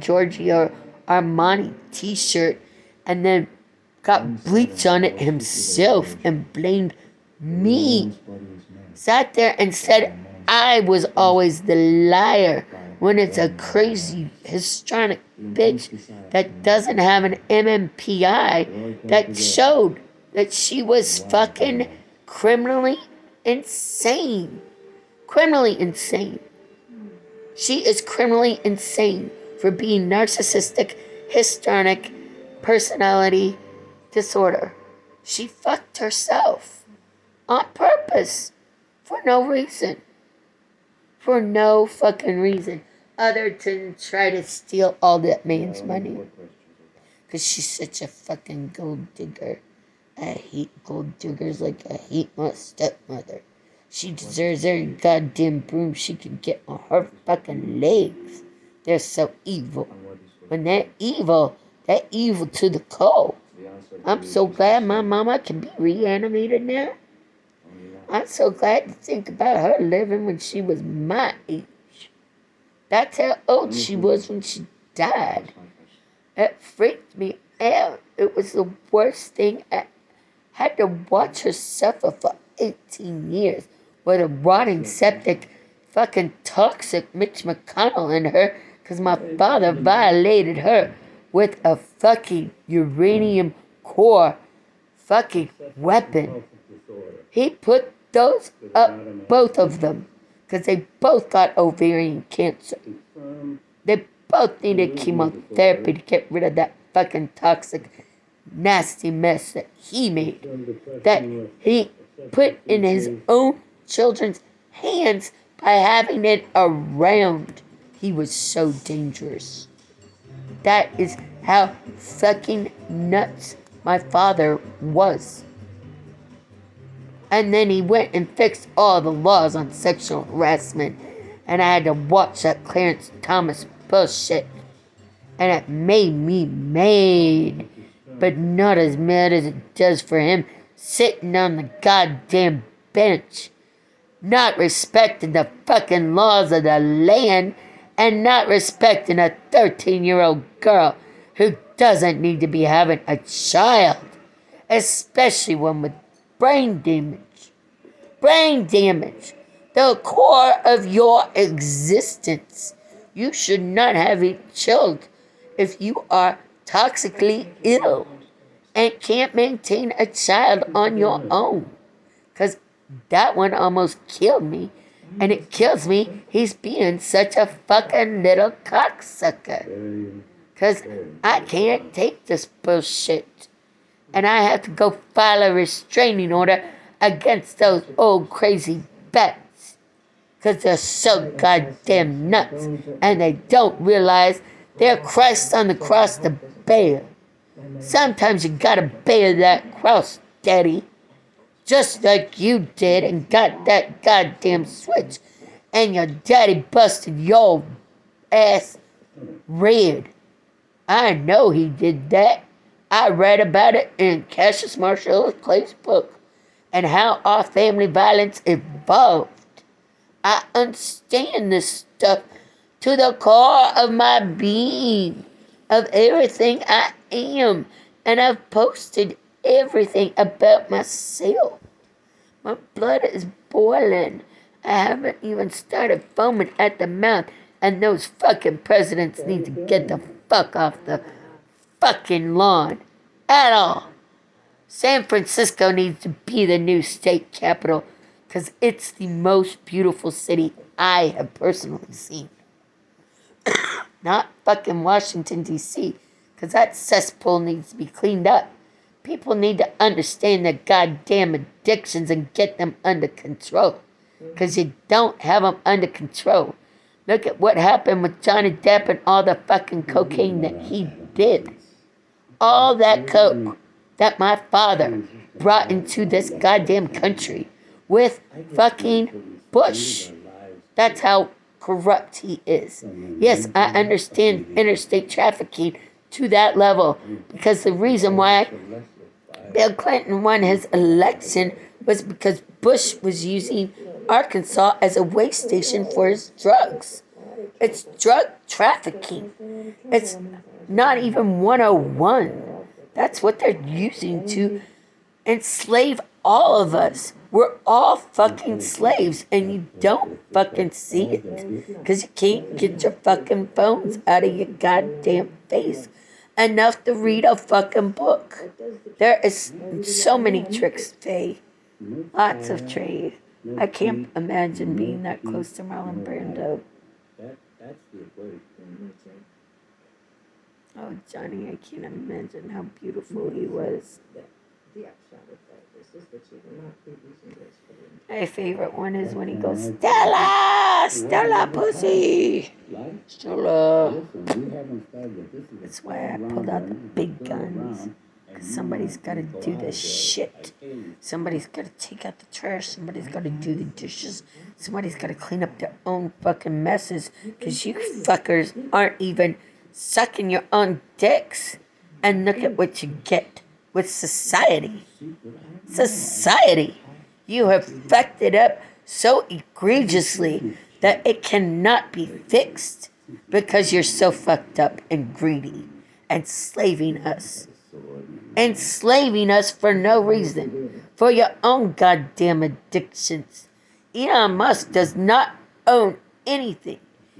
Giorgio Armani t-shirt and then got bleach on it himself and blamed me. Sat there and said I was always the liar when it's a crazy histrionic bitch that doesn't have an MMPI that showed that she was fucking criminally insane. Criminally insane. She is criminally insane for being narcissistic, histrionic, personality disorder. She fucked herself on purpose for no reason. For no fucking reason other than try to steal all that man's money. Because she's such a fucking gold digger. I hate gold diggers like I hate my stepmother. She deserves every goddamn broom she can get on her fucking legs. They're so evil. When they're evil to the core. I'm so glad my mama can be reanimated now. I'm so glad to think about her living when she was my age. That's how old she was when she died. It freaked me out. It was the worst thing. I had to watch her suffer for 18 years with a rotting, septic, fucking toxic Mitch McConnell in her because my father violated her with a fucking uranium core fucking weapon. He put those up, both of them, because they both got ovarian cancer. They both needed chemotherapy to get rid of that fucking toxic, nasty mess that he made, that he put in his own children's hands by having it around. He was so dangerous. That is how fucking nuts my father was. And then he went and fixed all the laws on sexual harassment. And I had to watch that Clarence Thomas bullshit. And it made me mad. But not as mad as it does for him sitting on the goddamn bench. Not respecting the fucking laws of the land. And not respecting a 13-year-old girl who doesn't need to be having a child. Especially one with brain damage. Brain damage. The core of your existence. You should not have a child if you are toxically ill and can't maintain a child on your own. Because that one almost killed me. And it kills me he's being such a fucking little cocksucker. Because I can't take this bullshit. And I have to go file a restraining order against those old crazy bats. Because they're so goddamn nuts. And they don't realize they're Christ on the cross to bear. Sometimes you gotta bear that cross, Daddy. Just like you did and got that goddamn switch. And your daddy busted your ass red. I know he did that. I read about it in Cassius Marshall Clay's book and how our family violence evolved. I understand this stuff to the core of my being, of everything I am, and I've posted everything about myself. My blood is boiling. I haven't even started foaming at the mouth, and those fucking presidents need to get the fuck off the fucking lawn at all. San Francisco needs to be the new state capital because it's the most beautiful city I have personally seen. Not fucking Washington, D.C., because that cesspool needs to be cleaned up. People need to understand their goddamn addictions and get them under control. Because you don't have them under control. Look at what happened with Johnny Depp and all the fucking cocaine that he did. All that coke that my father brought into this goddamn country with fucking Bush. That's how corrupt he is. Yes, I understand interstate trafficking to that level. Because the reason why Bill Clinton won his election was because Bush was using Arkansas as a way station for his drugs. It's drug trafficking. It's not even 101. That's what they're using to enslave all of us. We're all fucking slaves, and you don't fucking see it because you can't get your fucking phones out of your goddamn face enough to read a fucking book. There is so many tricks, Faye. Lots of trade. I can't imagine being that close to Marlon Brando. Oh, Johnny, I can't imagine how beautiful he was. My favorite one is when he goes, Stella! Stella pussy! Stella! That's why I pulled out the big guns. Because somebody's got to do this shit. Somebody's got to take out the trash. Somebody's got to do the dishes. Somebody's got to clean up their own fucking messes. Because you fuckers aren't even sucking your own dicks. And look at what you get with society. Society. You have fucked it up so egregiously that it cannot be fixed because you're so fucked up and greedy, enslaving us. Enslaving us for no reason, for your own goddamn addictions. Elon Musk does not own anything.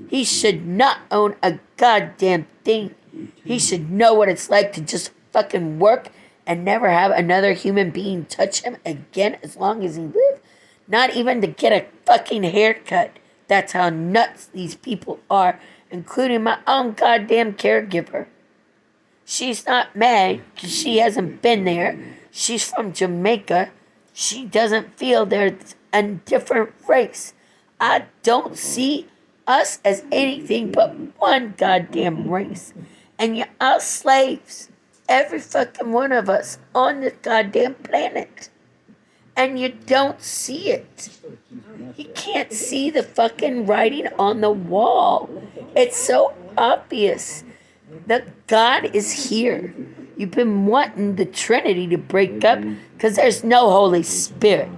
He should not own a goddamn thing. He should know what it's like to just fucking work and never have another human being touch him again as long as he lives. Not even to get a fucking haircut. That's how nuts these people are, including my own goddamn caregiver. She's not mad because she hasn't been there. She's from Jamaica. She doesn't feel there's a different race. I don't see us as anything but one goddamn race. And you're all slaves. Every fucking one of us on this goddamn planet. And you don't see it. You can't see the fucking writing on the wall. It's so obvious that God is here. You've been wanting the Trinity to break up because there's no Holy Spirit.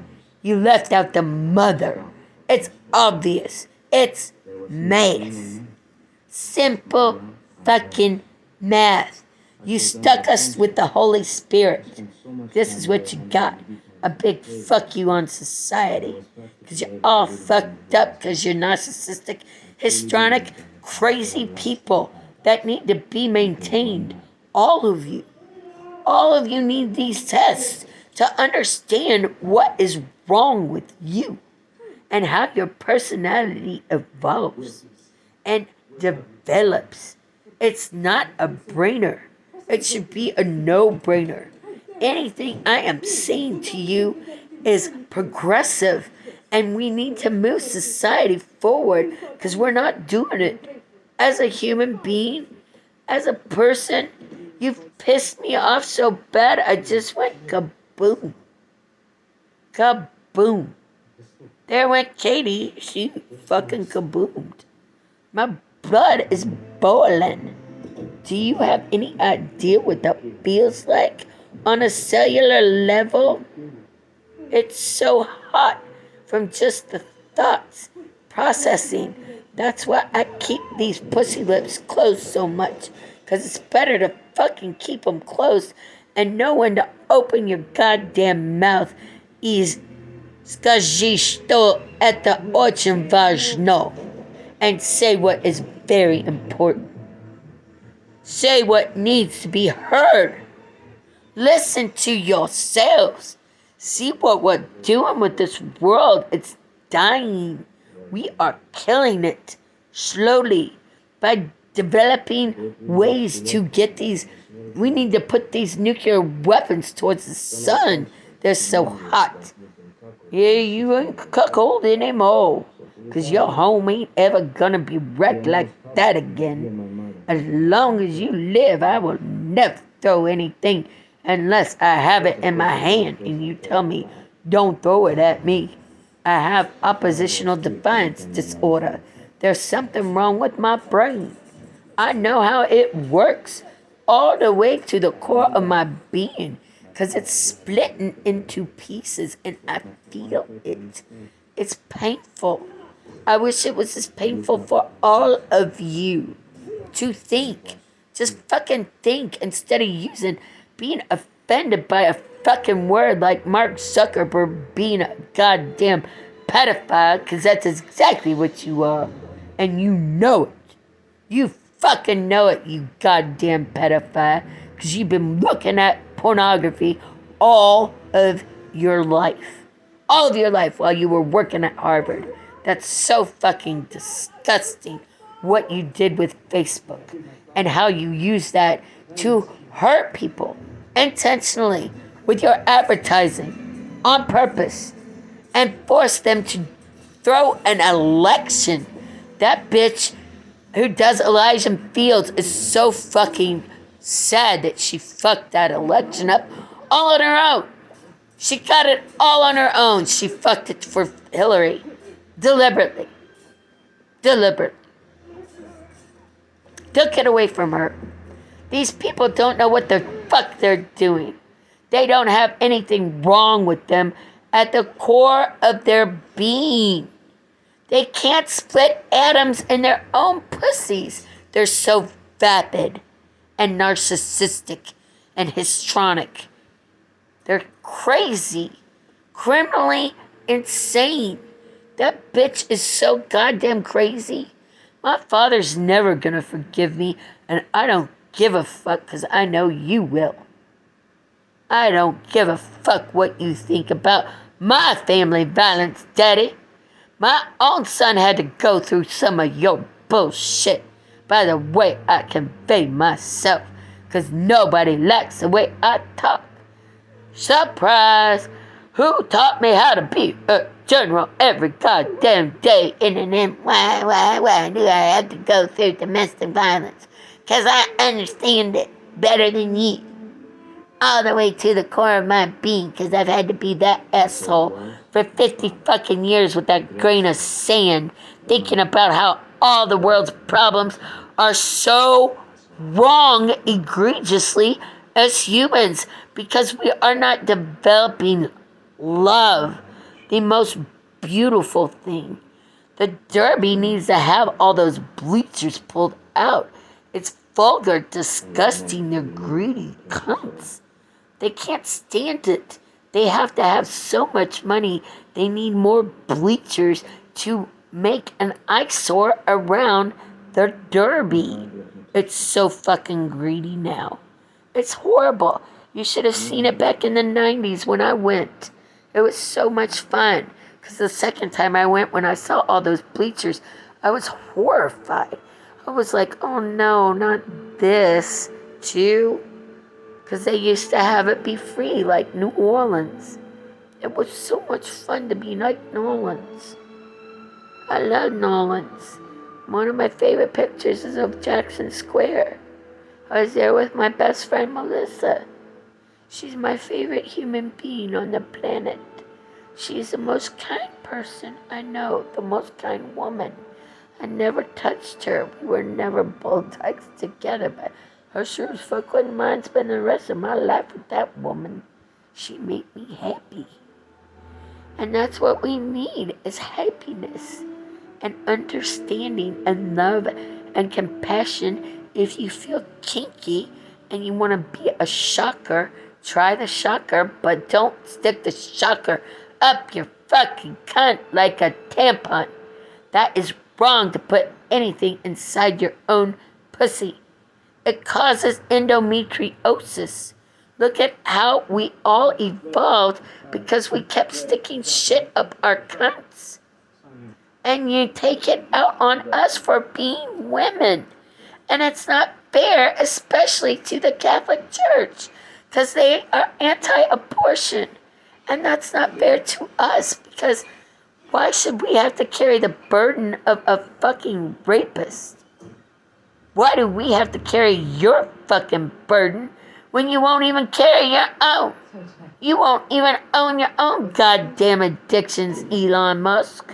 You left out the Mother. It's obvious. It's math. Simple fucking math. You stuck us with the Holy Spirit. This is what you got. A big fuck you on society. Because you're all fucked up because you're narcissistic, histrionic, crazy people that need to be maintained. All of you. All of you need these tests to understand what is wrong with you and how your personality evolves and develops. It's not a brainer. It should be a no-brainer. Anything I am saying to you is progressive, and we need to move society forward because we're not doing it. As a human being, as a person, you've pissed me off so bad I just went kaboom. Kaboom. There went Katie. She fucking kaboomed. My blood is boiling. Do you have any idea what that feels like on a cellular level? It's so hot from just the thoughts processing. That's why I keep these pussy lips closed so much. Because it's better to fucking keep them closed and know when to open your goddamn mouth is skajisto это очень важно. And say what is very important. Say what needs to be heard. Listen to yourselves. See what we're doing with this world. It's dying. We are killing it slowly by developing ways to get these. We need to put these nuclear weapons towards the sun. They're so hot. Yeah, you ain't cuckold anymore. Because your home ain't ever gonna be wrecked like that again. As long as you live, I will never throw anything unless I have it in my hand and you tell me, don't throw it at me. I have oppositional defiance disorder. There's something wrong with my brain. I know how it works all the way to the core of my being because it's splitting into pieces and I feel it. It's painful. I wish it was as painful for all of you to think. Just fucking think instead of being offended by a fucking word like Mark Zuckerberg being a goddamn pedophile, because that's exactly what you are. And you know it. You fucking know it, you goddamn pedophile, because you've been looking at pornography all of your life. All of your life while you were working at Harvard. That's so fucking disgusting what you did with Facebook and how you use that to hurt people intentionally with your advertising on purpose and force them to throw an election. That bitch who does Elijah Fields is so fucking sad that she fucked that election up all on her own. She got it all on her own. She fucked it for Hillary. Deliberately. Took it away from her. These people don't know what the fuck they're doing. They don't have anything wrong with them at the core of their being. They can't split atoms in their own pussies. They're so vapid and narcissistic and histrionic. They're crazy, criminally insane. That bitch is so goddamn crazy. My father's never gonna forgive me, and I don't give a fuck because I know you will. I don't give a fuck what you think about my family violence, Daddy. My own son had to go through some of your bullshit by the way I convey myself, because nobody likes the way I talk. Surprise! Who taught me how to be a general every goddamn day? And why do I have to go through domestic violence? Because I understand it better than you. All the way to the core of my being, because I've had to be that asshole for 50 fucking years with that grain of sand, thinking about how all the world's problems are so wrong egregiously as humans, because we are not developing love, the most beautiful thing. The Derby needs to have all those bleachers pulled out. It's vulgar, disgusting, they're greedy cunts. They can't stand it. They have to have so much money. They need more bleachers to make an eyesore around the Derby. It's so fucking greedy now. It's horrible. You should have seen it back in the 90s when I went. It was so much fun. Because the second time I went, when I saw all those bleachers, I was horrified. I was like, oh no, not this, too. Because they used to have it be free, like New Orleans. It was so much fun to be like New Orleans. I love New Orleans. One of my favorite pictures is of Jackson Square. I was there with my best friend, Melissa. She's my favorite human being on the planet. She's the most kind person I know, the most kind woman. I never touched her. We were never bulldozed together, but I sure as fuck wouldn't mind spending the rest of my life with that woman. She made me happy. And that's what we need, is happiness and understanding and love and compassion. If you feel kinky and you want to be a shocker, try the shocker, but don't stick the shocker up your fucking cunt like a tampon. That is wrong to put anything inside your own pussy. It causes endometriosis. Look at how we all evolved because we kept sticking shit up our cunts. And you take it out on us for being women. And it's not fair, especially to the Catholic Church, because they are anti-abortion. And that's not fair to us, because why should we have to carry the burden of a fucking rapist? Why do we have to carry your fucking burden when you won't even carry your own? You won't even own your own goddamn addictions, Elon Musk.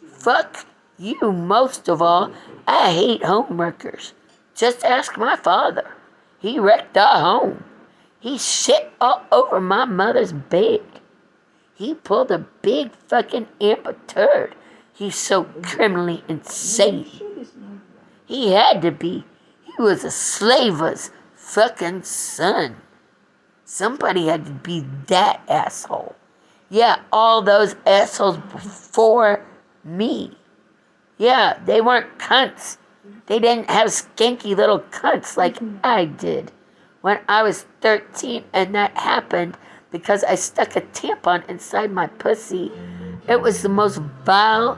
Fuck you most of all. I hate homeworkers. Just ask my father. He wrecked our home. He shit all over my mother's bed. He pulled a big fucking amber turd. He's so criminally insane. He had to be. He was a slaver's fucking son. Somebody had to be that asshole. Yeah, all those assholes before me. Yeah, they weren't cunts. They didn't have skanky little cunts like I did when I was 13, and that happened because I stuck a tampon inside my pussy. It was the most vile,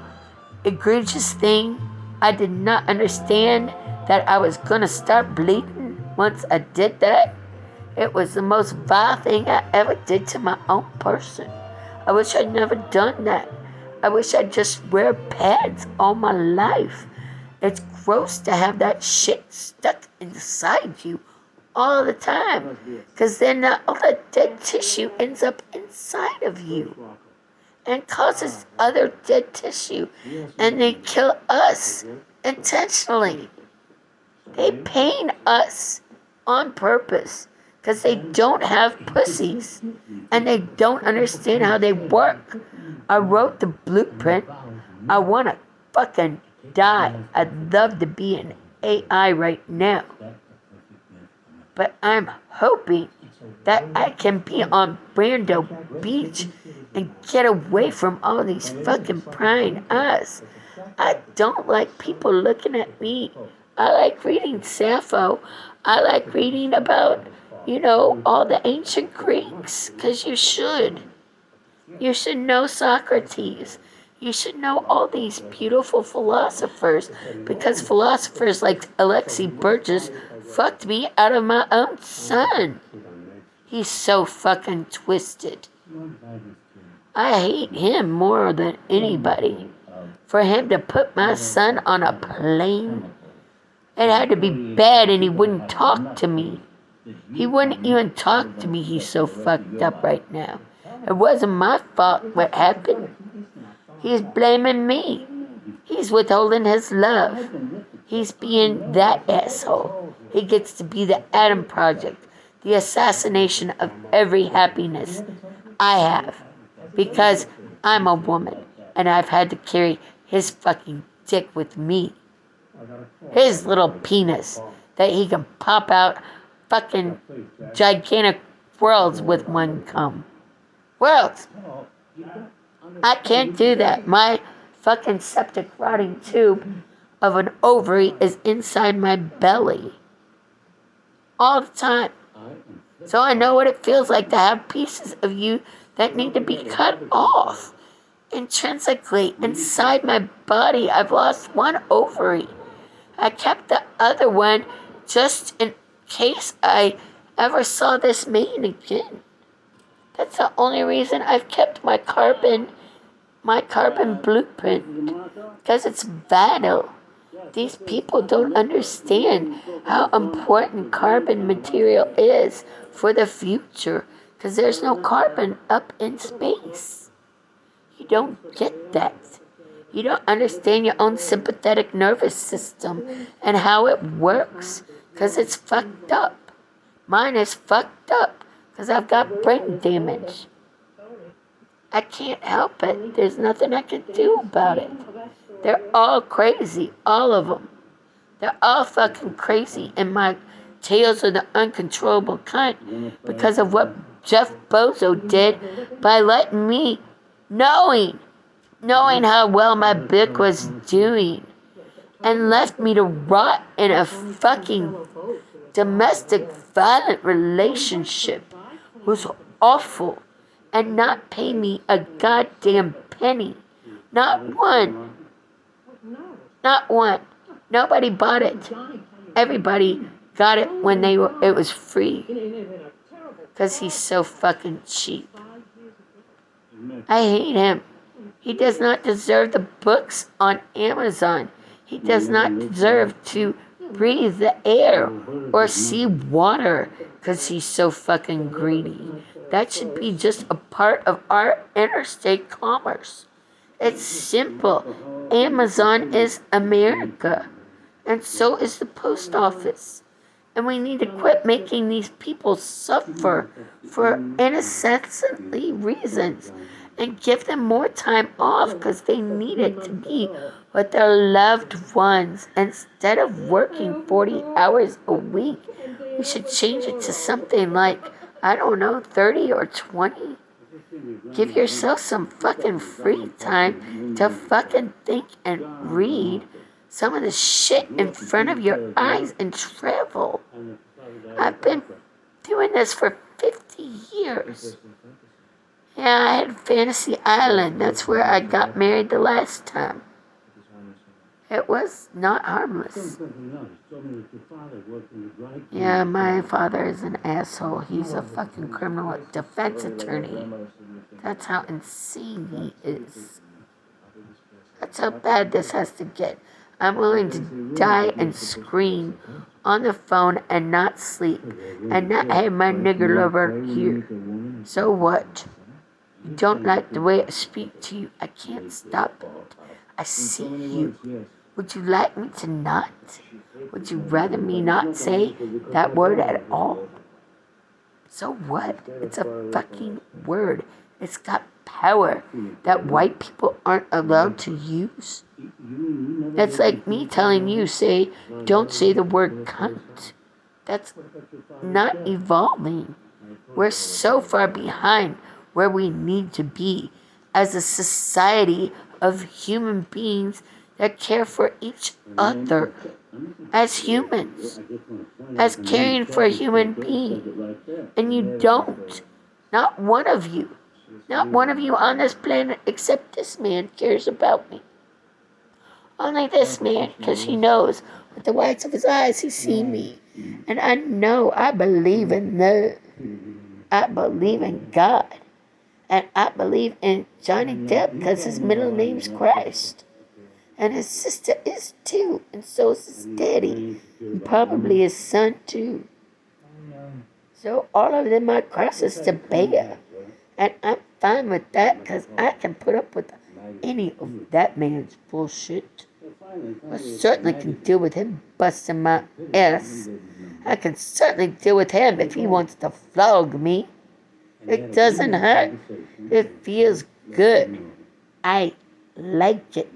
egregious thing. I did not understand that I was gonna start bleeding once I did that. It was the most vile thing I ever did to my own person. I wish I'd never done that. I wish I'd just wear pads all my life. It's gross to have that shit stuck inside you all the time, because then all the dead tissue ends up inside of you and causes other dead tissue, and they kill us intentionally. They pain us on purpose because they don't have pussies and they don't understand how they work. I wrote the blueprint. I want to fucking die. I'd love to be an AI right now. But I'm hoping that I can be on Brando Beach and get away from all these fucking prying eyes. I don't like people looking at me. I like reading Sappho. I like reading about, all the ancient Greeks, because you should. You should know Socrates. You should know all these beautiful philosophers, because philosophers like Alexi Burgess fucked me out of my own son. He's so fucking twisted. I hate him more than anybody. For him to put my son on a plane, it had to be bad, and he wouldn't talk to me. He wouldn't even talk to me. He's so fucked up right now. It wasn't my fault what happened. He's blaming me. He's withholding his love. He's being that asshole. He gets to be the Adam Project, the assassination of every happiness I have, because I'm a woman and I've had to carry his fucking dick with me. His little penis that he can pop out fucking gigantic worlds with one cum. Worlds! I can't do that. My fucking septic rotting tube of an ovary is inside my belly. All the time. So I know what it feels like to have pieces of you that need to be cut off. Intrinsically, inside my body, I've lost one ovary. I kept the other one just in case I ever saw this man again. That's the only reason I've kept my carbon blueprint, because it's vital. These people don't understand how important carbon material is for the future, because there's no carbon up in space. You don't get that. You don't understand your own sympathetic nervous system and how it works, because it's fucked up. Mine is fucked up because I've got brain damage. I can't help it. There's nothing I can do about it. They're all crazy, all of them. They're all fucking crazy, and my tails are the uncontrollable kind because of what Jeff Bezos did by letting me, knowing how well my book was doing, and left me to rot in a fucking domestic violent relationship was awful, and not pay me a goddamn penny. Not one. Not one. Nobody bought it. Everybody got it when it was free. Because he's so fucking cheap. I hate him. He does not deserve the books on Amazon. He does not deserve to breathe the air or see water because he's so fucking greedy. That should be just a part of our interstate commerce. It's simple. Amazon is America, and so is the post office. And we need to quit making these people suffer for innocently reasons and give them more time off because they need it to be with their loved ones. Instead of working 40 hours a week, we should change it to something like, I don't know, 30 or 20. Give yourself some fucking free time to fucking think and read some of the shit in front of your eyes and travel. I've been doing this for 50 years. Yeah, I had Fantasy Island. That's where I got married the last time. It was not harmless. Yeah, my father is an asshole. He's a fucking criminal defense attorney. That's how insane he is. That's how bad this has to get. I'm willing to die and scream on the phone and not sleep and not have my nigger lover here. So what? You don't like the way I speak to you. I can't stop it. I see you. Would you like me to not? Would you rather me not say that word at all? So what? It's a fucking word. It's got power that white people aren't allowed to use. That's like me telling you, don't say the word cunt. That's not evolving. We're so far behind where we need to be as a society of human beings that care for each other as humans, as caring for a human being. And you don't. Not one of you. Not one of you on this planet except this man cares about me. Only this man, because he knows with the whites of his eyes he sees me. And I know I believe in love. I believe in God. And I believe in Johnny Depp because his middle name's Christ. And his sister is too. And so is his daddy. And probably his son too. So all of them are crosses to bear. And I'm fine with that because I can put up with any of that man's bullshit. I certainly can deal with him busting my ass. I can certainly deal with him if he wants to flog me. It doesn't hurt. It feels good. I like it.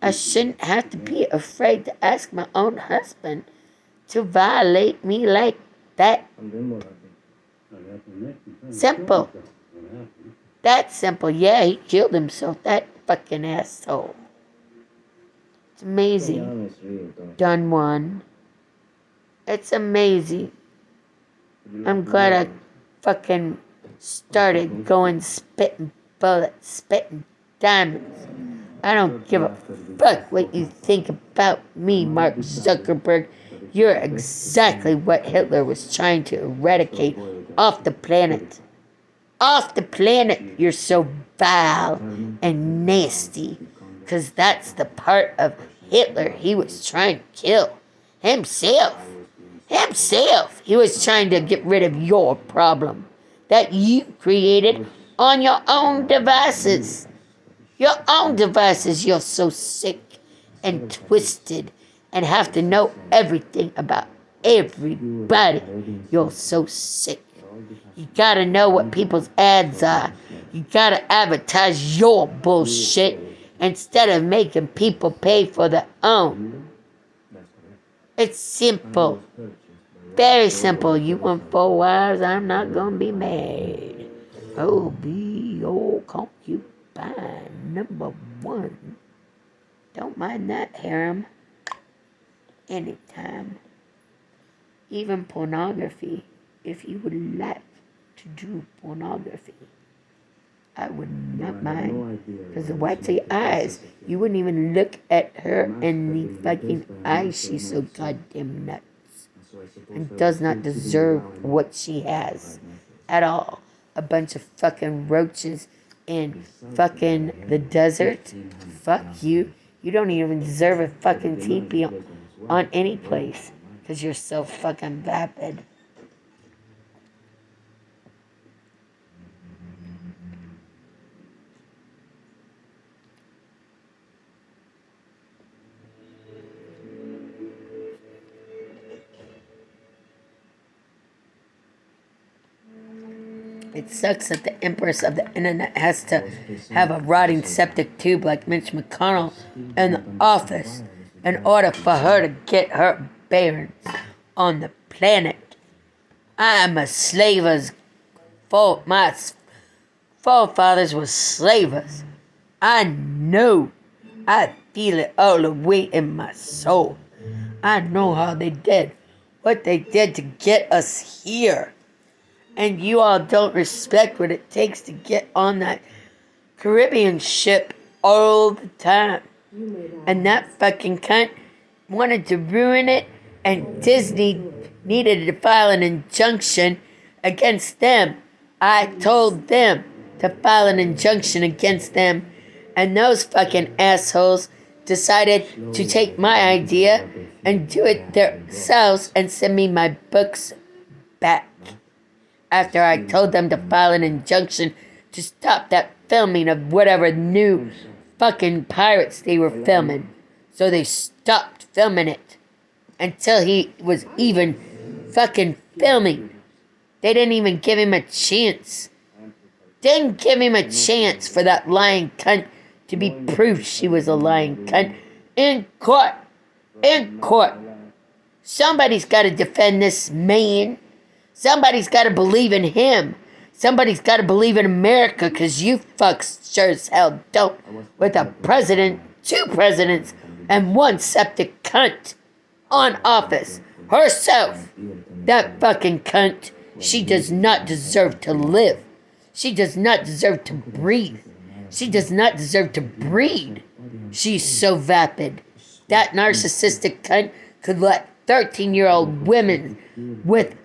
I shouldn't have to be afraid to ask my own husband to violate me like that. Simple. That's simple. Yeah, he killed himself. That fucking asshole. It's amazing. Done one. It's amazing. I'm glad I fucking started going spitting bullets, spitting diamonds. I don't give a fuck what you think about me, Mark Zuckerberg. You're exactly what Hitler was trying to eradicate off the planet. Off the planet, you're so vile and nasty. Because that's the part of Hitler he was trying to kill. Himself. He was trying to get rid of your problem that you created on your own devices. Your own devices. You're so sick and twisted and have to know everything about everybody. You're so sick. You gotta know what people's ads are. You gotta advertise your bullshit instead of making people pay for their own. It's simple. Very simple. You want 4 wives, I'm not gonna be married. Oh, be your concubine number 1. Don't mind that, harem. Anytime. Even pornography. If you would like to do pornography, I would not mind. Because the whites of your eyes, you wouldn't even look at her in the fucking eyes. She's so goddamn nuts. And does not deserve what she has at all. A bunch of fucking roaches in fucking the desert. Fuck you. You don't even deserve a fucking teepee on any place. Because you're so fucking vapid. It sucks that the empress of the internet has to have a rotting septic tube like Mitch McConnell in the office in order for her to get her bearings on the planet. I am a slaver's fault. My forefathers were slavers. I know. I feel it all the way in my soul. I know how they did, what they did to get us here. And you all don't respect what it takes to get on that Caribbean ship all the time. And that fucking cunt wanted to ruin it, and Disney needed to file an injunction against them. I told them to file an injunction against them, and those fucking assholes decided to take my idea and do it themselves and send me my books back. After I told them to file an injunction to stop that filming of whatever new fucking pirates they were filming. So they stopped filming it until he was even fucking filming. They didn't even give him a chance. Didn't give him a chance for that lying cunt to be proof she was a lying cunt. In court. In court. Somebody's got to defend this man. Somebody's got to believe in him. Somebody's got to believe in America, because you fucks sure as hell don't. With a president, 2 presidents, and 1 septic cunt on office. Herself. That fucking cunt. She does not deserve to live. She does not deserve to breathe. She does not deserve to breed. She's so vapid. That narcissistic cunt could let 13-year-old women with